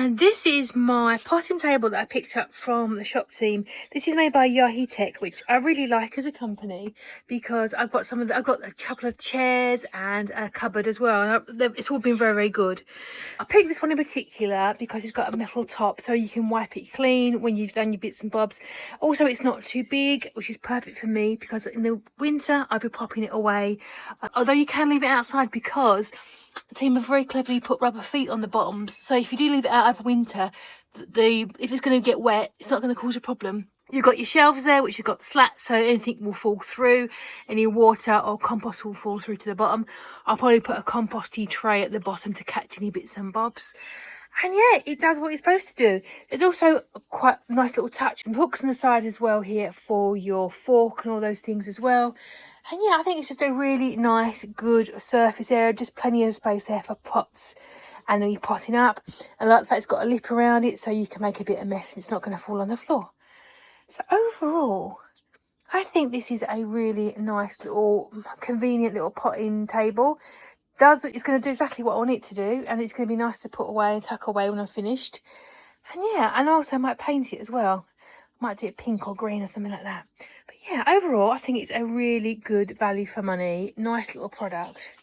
And this is my potting table that I picked up from the shop team. This is made by Yaheetech, which I really like as a company because I've got I've got a couple of chairs and a cupboard as well. And it's all been very, very good. I picked this one in particular because it's got a metal top, so you can wipe it clean when you've done your bits and bobs. Also, it's not too big, which is perfect for me because in the winter I'll be popping it away. Although you can leave it outside because the team have very cleverly put rubber feet on the bottoms, so if you do leave it out over winter, if it's going to get wet, it's not going to cause a problem. You've got your shelves there, which you've got the slats, so anything will fall through. Any water or compost will fall through to the bottom. I'll probably put a composty tray at the bottom to catch any bits and bobs. And yeah, it does what it's supposed to do. There's also a quite nice little touch. Some hooks on the side as well here for your fork and all those things as well. And yeah, I think it's just a really nice, good surface area. Just plenty of space there for pots and then you're potting up. And I like the fact it's got a lip around it so you can make a bit of mess and it's not going to fall on the floor. So overall, I think this is a really nice little, convenient little potting table. It's going to do exactly what I want it to do, and it's going to be nice to put away and tuck away when I'm finished. And yeah, and also I might paint it as well. Might do it pink or green or something like that. But yeah, overall, I think it's a really good value for money. Nice little product.